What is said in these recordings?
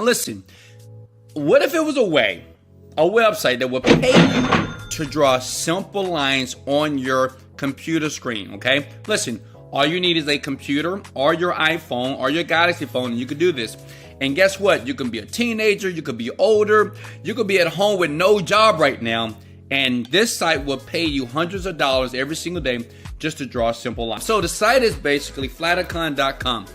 Listen, what if it was a website that would pay you to draw simple lines on your computer screen, okay? Listen, all you need is a computer or your iPhone or your Galaxy phone, and you can do this. And guess what? You can be a teenager, you could be older, you could be at home with no job right now, and this site will pay you hundreds of dollars every single day just to draw simple lines. So the site is basically Flaticon.com.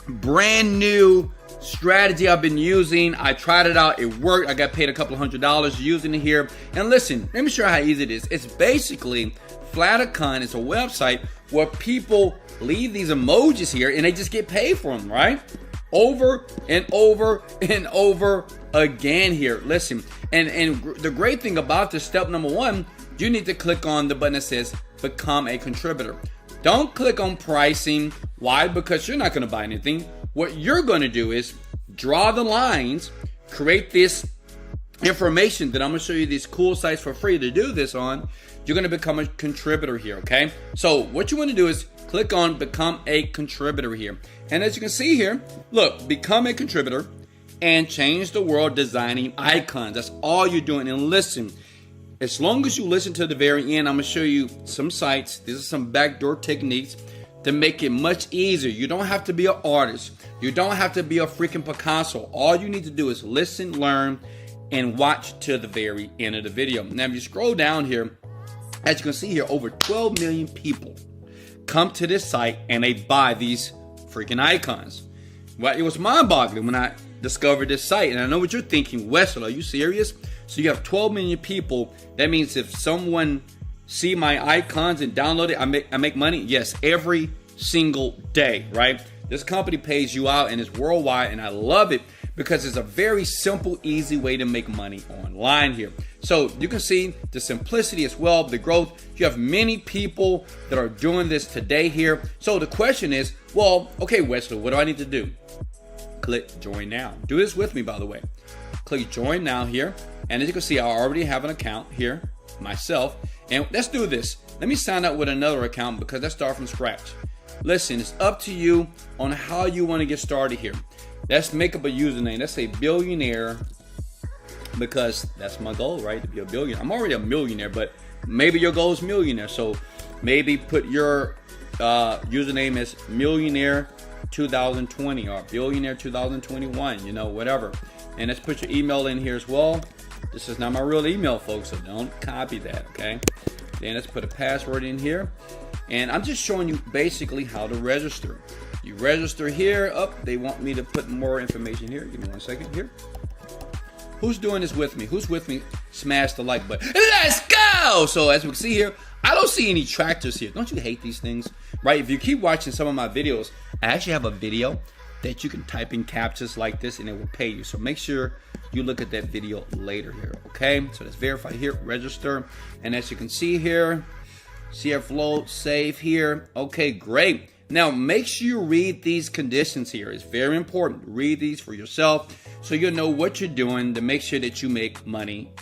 Brand new strategy I've been using. I tried it out. It worked. I got paid a couple $100 using it here. And listen, let me show you how easy it is. It's basically Flaticon is a website where people leave these emojis here and they just get paid for them, right? Over and over and over again here. Listen, and the great thing about this, step number one, you need to click on the button that says become a contributor. Don't click on pricing. Why? Because you're not going to buy anything. What you're going to do is draw the lines, create this information that I'm going to show you these cool sites for free to do this on. You're going to become a contributor here, okay? So what you want to do is click on become a contributor here. And as you can see here, look, become a contributor and change the world designing icons. That's all you're doing. And listen, as long as you listen to the very end, I'm going to show you some sites. These are some backdoor techniques to make it much easier. You don't have to be an artist. You don't have to be a freaking Picasso. All you need to do is listen, learn, and watch to the very end of the video. Now, if you scroll down here, as you can see here, over 12 million people come to this site and they buy these freaking icons. Well, it was mind-boggling when I discovered this site. And I know what you're thinking, Wesley, are you serious? So you have 12 million people. That means if someone see my icons and download it, I make money? Yes, every single day, right? This company pays you out and it's worldwide, and I love it because it's a very simple, easy way to make money online here. So you can see the simplicity as well, the growth. You have many people that are doing this today here. So the question is, well, okay, Wesley, what do I need to do? Click join now. Do this with me, by the way. Click join now here. And as you can see, I already have an account here myself. And let's do this. Let me sign up with another account because let's start from scratch. Listen, it's up to you on how you want to get started here. Let's make up a username. Let's say billionaire, because that's my goal, right? To be a billionaire. I'm already a millionaire, but maybe your goal is millionaire. So maybe put your username as millionaire 2020 or billionaire 2021, you know, whatever. And let's put your email in here as well. This is not my real email, folks, so don't copy that, okay? Then let's put a password in here. And I'm just showing you basically how to register. You register here. They want me to put more information here. Give me 1 second here. Who's doing this with me? Who's with me? Smash the like button. Let's go! So as we can see here, I don't see any tractors here. Don't you hate these things? Right? If you keep watching some of my videos, I actually have a video that you can type in captures like this and it will pay you. So make sure you look at that video later here, okay? So let's verify here, register. And as you can see here, CF flow, save here. Okay, great. Now make sure you read these conditions here. It's very important. Read these for yourself so you'll know what you're doing to make sure that you make money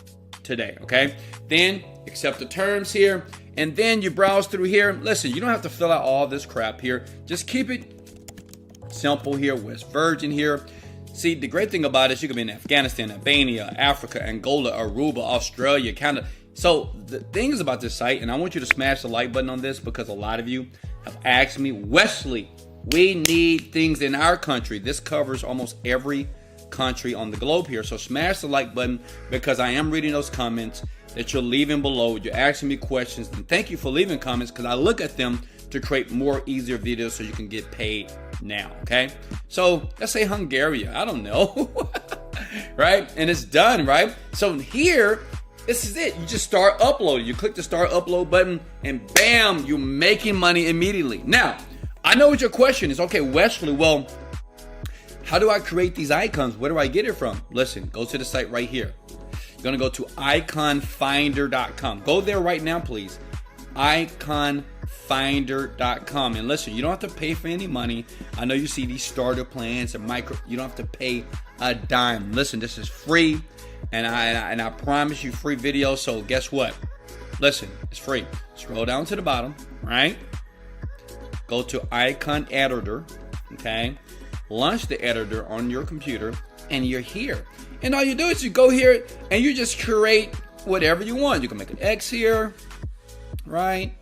today, okay? Then accept the terms here, and then you browse through here. Listen, you don't have to fill out all this crap here. Just keep it simple here. Wesley Virgin here. See, the great thing about it is you can be in Afghanistan, Albania, Africa, Angola, Aruba, Australia, Canada. So the thing is about this site, and I want you to smash the like button on this because a lot of you have asked me, Wesley, we need things in our country. This covers almost every country on the globe here. So smash the like button because I am reading those comments that you're leaving below. You're asking me questions, and thank you for leaving comments because I look at them to create more easier videos so you can get paid now, okay? So let's say Hungary, I don't know, right? And it's done, right? So here, this is it. You just start uploading. You click the start upload button and bam, you're making money immediately. Now, I know what your question is. Okay, Wesley, well, how do I create these icons? Where do I get it from? Listen, go to the site right here. You're gonna go to iconfinder.com. Go there right now, please. Iconfinder.com. And listen, you don't have to pay for any money. I know you see these starter plans and you don't have to pay a dime. Listen, this is free. And I promise you free videos. So guess what? Listen, it's free. Scroll down to the bottom, right? Go to icon editor, okay? launch the editor on your computer, and you're here. And all you do is you go here and you just create whatever you want. You can make an X here, right?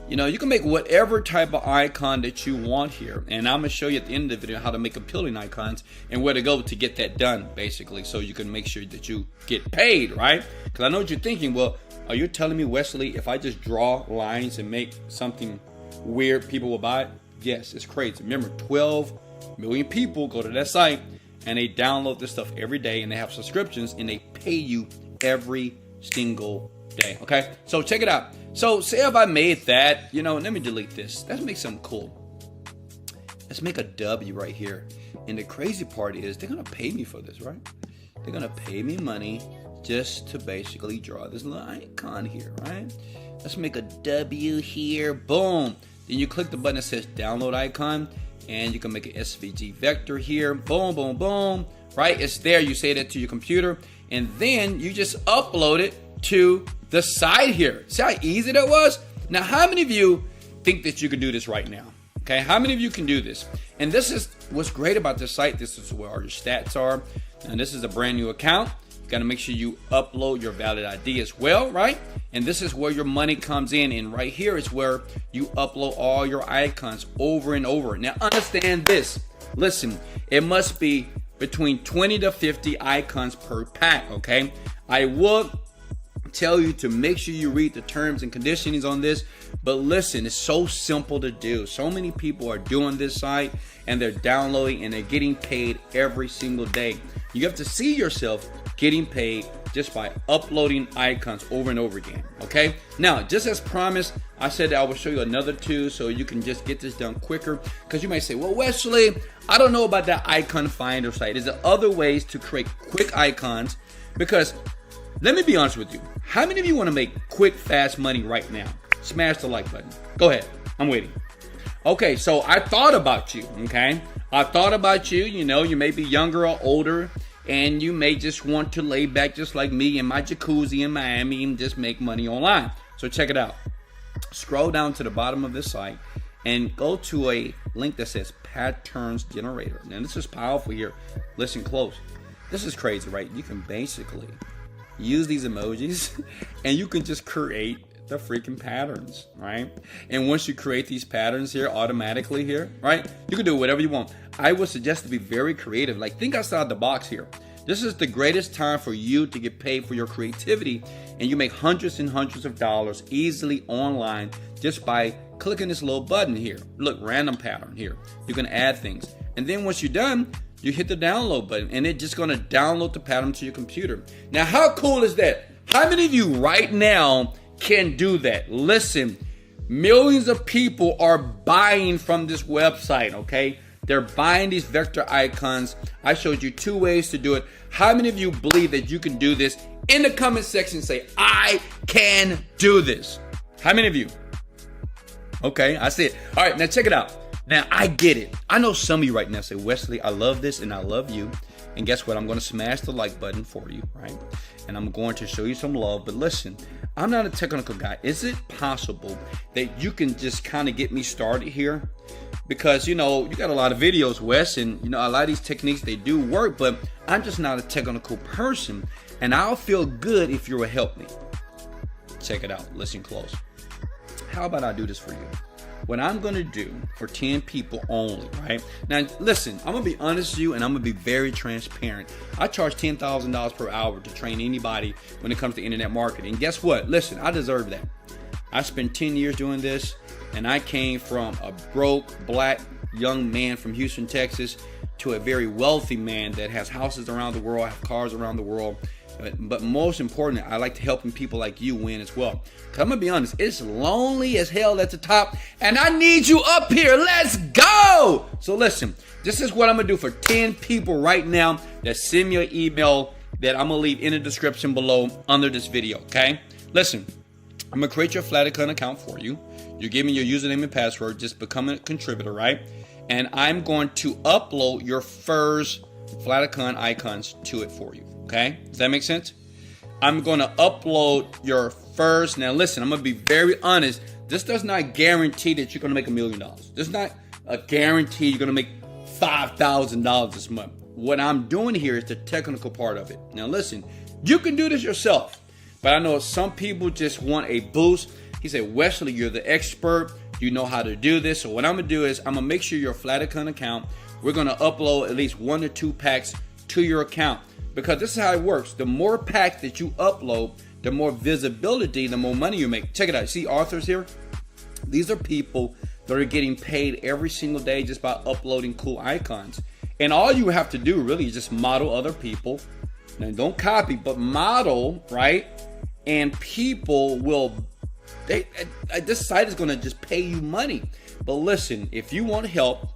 You know, you can make whatever type of icon that you want here. And I'm going to show you at the end of the video how to make appealing icons and where to go to get that done, basically, so you can make sure that you get paid, right? Because I know what you're thinking. Well, are you telling me, Wesley, if I just draw lines and make something weird, people will buy it? Yes, it's crazy. Remember, 12 million people go to that site and they download this stuff every day, and they have subscriptions, and they pay you every single day. Okay, so check it out. So say if I made that, you know, let me delete this. Let's make something cool. Let's make a W right here. And the crazy part is they're gonna pay me for this, right? They're gonna pay me money just to basically draw this little icon here, right? Let's make a W here. Boom. Then you click the button that says download icon, and you can make an SVG vector here. Boom, boom, boom. Right? It's there. You say that to your computer, and then you just upload it to the site here. See how easy that was? Now, how many of you think that you can do this right now? Okay, how many of you can do this? And this is what's great about this site. This is where all your stats are. And this is a brand new account. You got to make sure you upload your valid ID as well, right? And this is where your money comes in. And right here is where you upload all your icons over and over. Now, understand this. Listen, it must be between 20 to 50 icons per pack, okay? I will tell you to make sure you read the terms and conditions on this, but listen, it's so simple to do. So many people are doing this site, and they're downloading, and they're getting paid every single day. You have to see yourself getting paid just by uploading icons over and over again, okay? Now, just as promised, I said that I will show you another two so you can just get this done quicker, because you may say, well, Wesley, I don't know about that icon finder site. Is there other ways to create quick icons? Because let me be honest with you. How many of you want to make quick, fast money right now? Smash the like button. Go ahead. I'm waiting. Okay, so I thought about you, okay? I thought about you. You know, you may be younger or older, and you may just want to lay back just like me in my jacuzzi in Miami and just make money online. So check it out. Scroll down to the bottom of this site and go to a link that says Patterns Generator. Now, this is powerful here. Listen close. This is crazy, right? You can basically use these emojis and you can just create the freaking patterns, right? And once you create these patterns here automatically here, right, you can do whatever you want. I would suggest to be very creative. Like, think outside the box here. This is the greatest time for you to get paid for your creativity, and you make hundreds and hundreds of dollars easily online just by clicking this little button here. Look, random pattern here. You can add things, and then once you're done, you hit the download button, and it's just going to download the pattern to your computer. Now, how cool is that? How many of you right now can do that? Listen, millions of people are buying from this website, okay? They're buying these vector icons. I showed you two ways to do it. How many of you believe that you can do this? In the comment section, say, I can do this. How many of you? Okay, I see it. All right, now check it out. Now, I get it. I know some of you right now say, Wesley, I love this and I love you. And guess what? I'm going to smash the like button for you, right? And I'm going to show you some love. But listen, I'm not a technical guy. Is it possible that you can just kind of get me started here? Because, you know, you got a lot of videos, Wes, and, you know, a lot of these techniques, they do work, but I'm just not a technical person. And I'll feel good if you will help me. Check it out. Listen close. How about I do this for you? What I'm going to do for 10 people only, right? Now, listen, I'm going to be honest with you, and I'm going to be very transparent. I charge $10,000 per hour to train anybody when it comes to internet marketing. And guess what? Listen, I deserve that. I spent 10 years doing this, and I came from a broke, black, young man from Houston, Texas, to a very wealthy man that has houses around the world, have cars around the world. But most importantly, I like to helping people like you win as well. Because I'm going to be honest, it's lonely as hell at the top, and I need you up here. Let's go! So listen, this is what I'm going to do for 10 people right now that send me an email that I'm going to leave in the description below under this video, okay? Listen, I'm going to create your Flaticon account for you. You give me your username and password. Just become a contributor, right? And I'm going to upload your first Flaticon icons to it for you. Okay, does that make sense? I'm going to upload your first. Now listen, I'm going to be very honest. This does not guarantee that you're going to make $1 million. This is not a guarantee you're going to make $5,000 this month. What I'm doing here is the technical part of it. Now listen, you can do this yourself, but I know some people just want a boost. He said, Wesley, you're the expert. You know how to do this. So what I'm going to do is I'm going to make sure your Flaticon account, we're going to upload at least 1 or 2 packs to your account, because this is how it works. The more packs that you upload, the more visibility, the more money you make. Check it out. See authors here? These are people that are getting paid every single day just by uploading cool icons. And all you have to do really is just model other people. Now don't copy, but model, right? And people will, this site is gonna just pay you money. But listen, if you want help,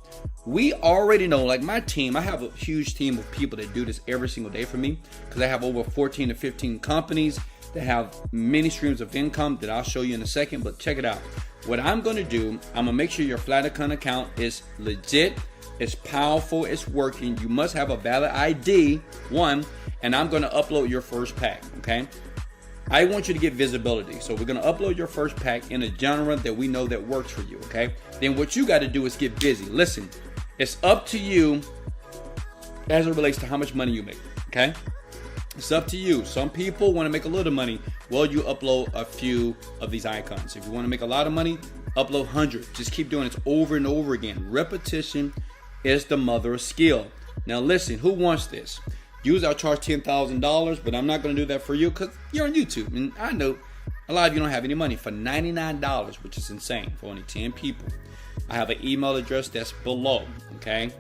we already know, like my team, I have a huge team of people that do this every single day for me, because I have over 14 to 15 companies that have many streams of income that I'll show you in a second. But check it out. What I'm going to do, I'm going to make sure your Flaticon account is legit, it's powerful, it's working. You must have a valid ID, one, and I'm going to upload your first pack, okay? I want you to get visibility. So we're going to upload your first pack in a genre that we know that works for you, okay? Then what you got to do is get busy. Listen, it's up to you as it relates to how much money you make, okay? It's up to you. Some people want to make a little money. Well, you upload a few of these icons. If you want to make a lot of money, upload 100. Just keep doing it over and over again. Repetition is the mother of skill. Now listen, who wants this? Usually I'll charge $10,000, but I'm not going to do that for you because you're on YouTube. And I know a lot of you don't have any money. For $99, which is insane, for only 10 people. I have an email address that's below, okay?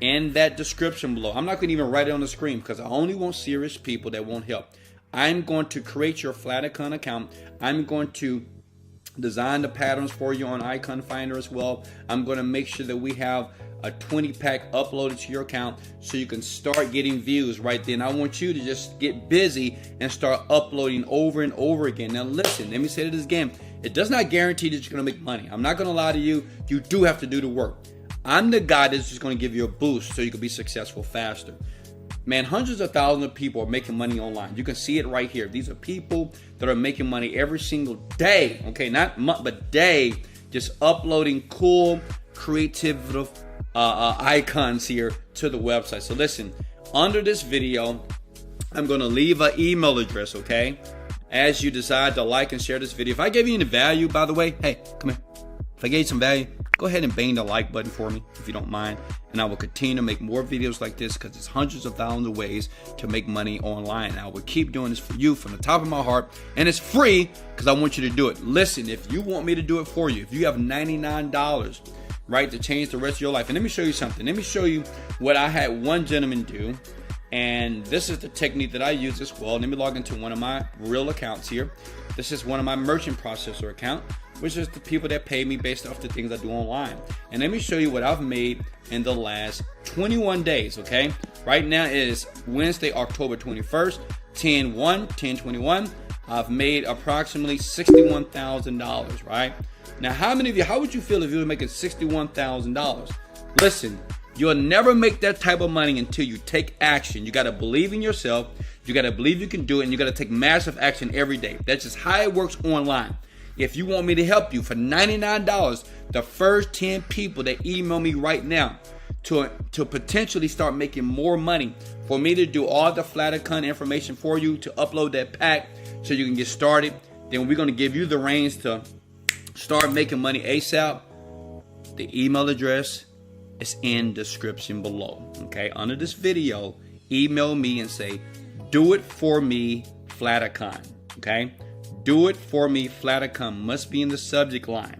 In that description below. I'm not going to even write it on the screen because I only want serious people that want help. I'm going to create your Flaticon account. I'm going to design the patterns for you on Icon Finder as well. I'm going to make sure that we have a 20-pack uploaded to your account so you can start getting views right then. I want you to just get busy and start uploading over and over again. Now listen, let me say this again. It does not guarantee that you're going to make money. I'm not going to lie to you. You do have to do the work. I'm the guy that's just going to give you a boost so you can be successful faster. Man, hundreds of thousands of people are making money online. You can see it right here. These are people that are making money every single day. Okay, not month, but day. Just uploading cool, creative icons here to the website. So listen, under this video, I'm going to leave an email address, okay? As you decide to like and share this video. If I gave you any value, by the way, hey, come here. If I gave you some value, go ahead and bang the like button for me if you don't mind. And I will continue to make more videos like this because there's hundreds of thousands of ways to make money online. And I will keep doing this for you from the top of my heart. And it's free because I want you to do it. Listen, if you want me to do it for you, if you have $99, right, to change the rest of your life. And let me show you something. Let me show you what I had one gentleman do. And this is the technique that I use as well. Let me log into one of my real accounts here. This is one of my merchant processor account, which is the people that pay me based off the things I do online. And let me show you what I've made in the last 21 days, okay? Right now it is Wednesday, October 21st, 10/1/10/21. I've made approximately $61,000, right? Now, how many of you, how would you feel if you were making $61,000? Listen, you'll never make that type of money until you take action. You got to believe in yourself. You got to believe you can do it, and you got to take massive action every day. That's just how it works online. If you want me to help you for $99, the first 10 people that email me right now to potentially start making more money, for me to do all the Flaticon information for you, to upload that pack so you can get started, then we're going to give you the reins to start making money ASAP. The email address is in description below. Okay, under this video, email me and say, do it for me, Flaticon. Okay, do it for me, Flaticon must be in the subject line.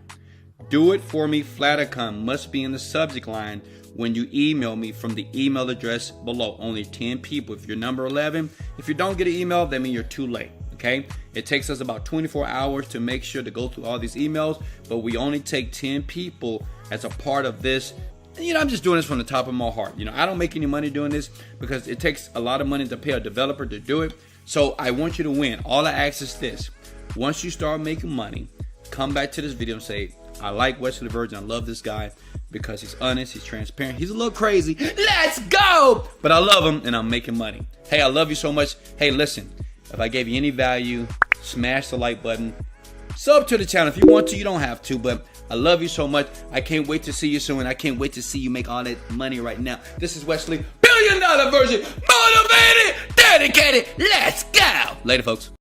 Do it for me, Flaticon must be in the subject line when you email me from the email address below. Only 10 people. If you're number 11, if you don't get an email, that means you're too late. Okay, it takes us about 24 hours to make sure to go through all these emails, but we only take 10 people as a part of this. You know, I'm just doing this from the top of my heart. You know, I don't make any money doing this because it takes a lot of money to pay a developer to do it. So I want you to win. All I ask is this. Once you start making money, come back to this video and say, I like Wesley Virgin. I love this guy because he's honest, he's transparent, he's a little crazy. Let's go! But I love him and I'm making money. Hey, I love you so much. Hey, listen, if I gave you any value, smash the like button. Sub to the channel if you want to. You don't have to, but I love you so much. I can't wait to see you soon. I can't wait to see you make all that money right now. This is Wesley, $1 billion Virgin, motivated, dedicated. Let's go. Later, folks.